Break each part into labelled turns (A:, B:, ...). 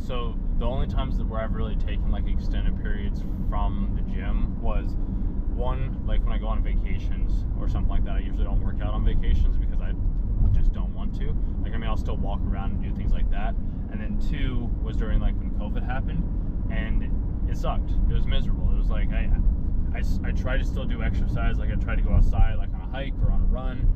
A: So the only times where I've really taken like extended periods from the gym was one, like when I go on vacations or something like that. I usually don't work out on vacations because I just don't want to. Like, I mean, I'll still walk around and do things like that. And then two was during like when COVID happened, and it sucked. It was miserable. It was like I tried to still do exercise. Like, I tried to go outside, like on a hike or on a run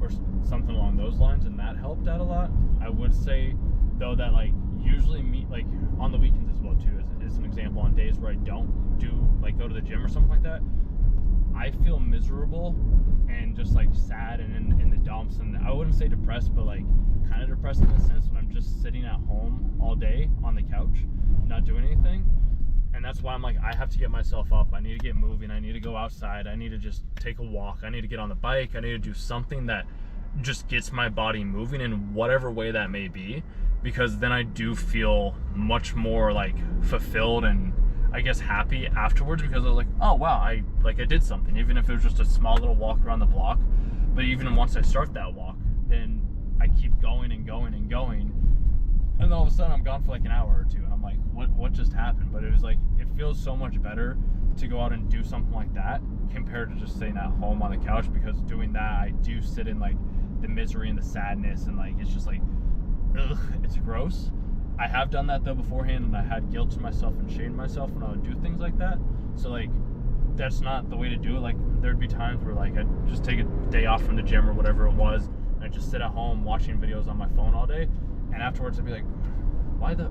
A: or something along those lines, and that helped out a lot. I would say though that like usually like on the weekends as well too, is an example. On days where I don't do like go to the gym or something like that, I feel miserable and just like sad and in the dumps, and I wouldn't say depressed, but like kind of depressed in a sense when I'm just sitting at home all day on the couch not doing anything. And that's why I'm like, I have to get myself up. I need to get moving. I need to go outside. I need to just take a walk. I need to get on the bike. I need to do something that just gets my body moving in whatever way that may be, because then I do feel much more like fulfilled and I guess happy afterwards, because I was like, oh wow, I did something, even if it was just a small little walk around the block. But even once I start that walk, then I keep going and going and going, and then all of a sudden I'm gone for like an hour or two, and I'm like, what just happened? But it was like, it feels so much better to go out and do something like that compared to just sitting at home on the couch, because doing that I do sit in like the misery and the sadness, and like it's just like, ugh, it's gross. I have done that though beforehand, and I had guilt to myself and shame myself when I would do things like that. So like, that's not the way to do it. Like, there'd be times where like I'd just take a day off from the gym or whatever it was, and I'd just sit at home watching videos on my phone all day, and afterwards I'd be like, why did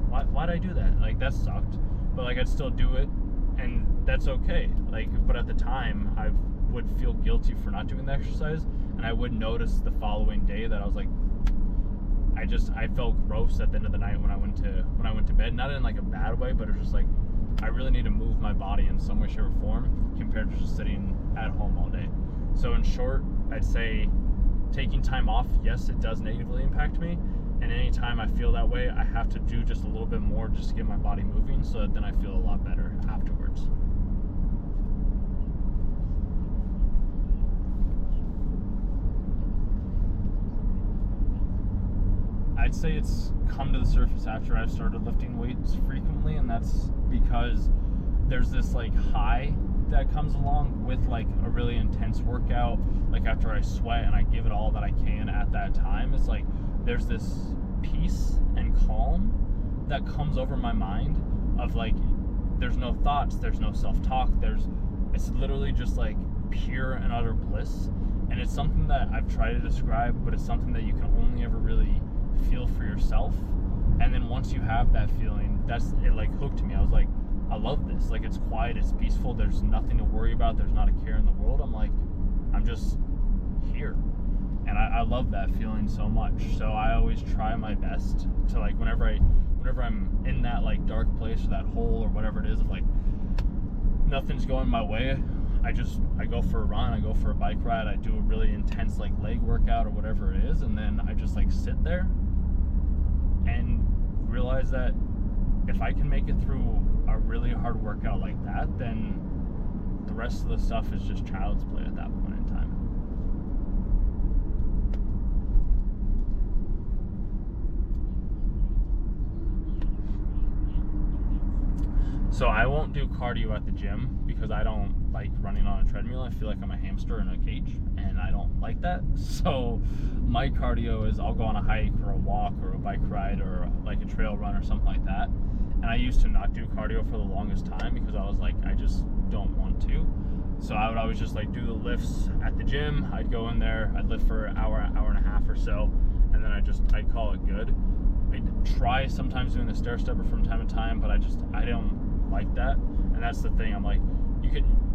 A: I do that? Like, that sucked. But like, I'd still do it, and that's okay. Like, but at the time I would feel guilty for not doing the exercise, and I would notice the following day that I was like, I felt gross at the end of the night when I went to bed. Not in like a bad way, but it was just like, I really need to move my body in some way, shape, or form compared to just sitting at home all day. So in short, I'd say taking time off, yes, it does negatively impact me. And anytime I feel that way, I have to do just a little bit more just to get my body moving, so that then I feel a lot better afterwards. I'd say it's come to the surface after I've started lifting weights frequently, and that's because there's this like high that comes along with like a really intense workout. Like, after I sweat and I give it all that I can at that time, it's like there's this peace and calm that comes over my mind of like, there's no thoughts, there's no self-talk, it's literally just like pure and utter bliss. And it's something that I've tried to describe, but it's something that you can only ever really feel for yourself. And then once you have that feeling, it like hooked me. I was like, I love this. Like, it's quiet, it's peaceful, there's nothing to worry about, there's not a care in the world. I'm like, I'm just here, and I love that feeling so much. So I always try my best to like, whenever I'm in that like dark place or that hole or whatever it is, of like nothing's going my way, I go for a run, I go for a bike ride, I do a really intense like leg workout or whatever it is, and then I just like sit there and realize that if I can make it through a really hard workout like that, then the rest of the stuff is just child's play at that point in time. So I won't do cardio at the gym because I don't like running on a treadmill. I feel like I'm a hamster in a cage, and I don't like that. So my cardio is, I'll go on a hike or a walk or a bike ride or like a trail run or something like that. And I used to not do cardio for the longest time because I was like, I just don't want to. So I would always just like do the lifts at the gym. I'd go in there, I'd lift for an hour and a half or so, and then I'd call it good. I'd try sometimes doing the stair stepper from time to time, but I don't like that. And that's the thing, I'm like,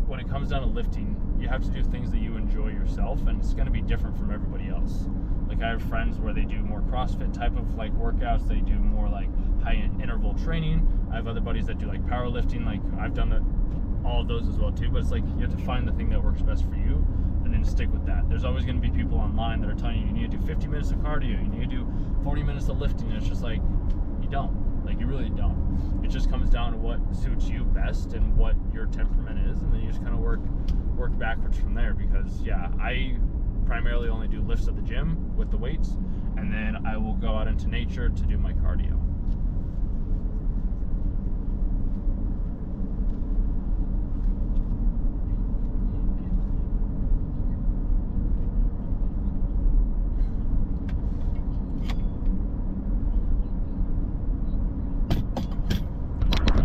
A: when it comes down to lifting, you have to do things that you enjoy yourself, and it's going to be different from everybody else. Like, I have friends where they do more CrossFit type of like workouts, they do more like high interval training. I have other buddies that do like powerlifting. Like, I've done all of those as well too, but it's like, you have to find the thing that works best for you and then stick with that. There's always going to be people online that are telling you need to do 50 minutes of cardio, you need to do 40 minutes of lifting, and it's just like, you don't. Like, you really don't. It just comes down to what suits you best and what your temperament is, and then you just kind of work backwards from there. Because yeah, I primarily only do lifts at the gym with the weights, and then I will go out into nature to do my cardio.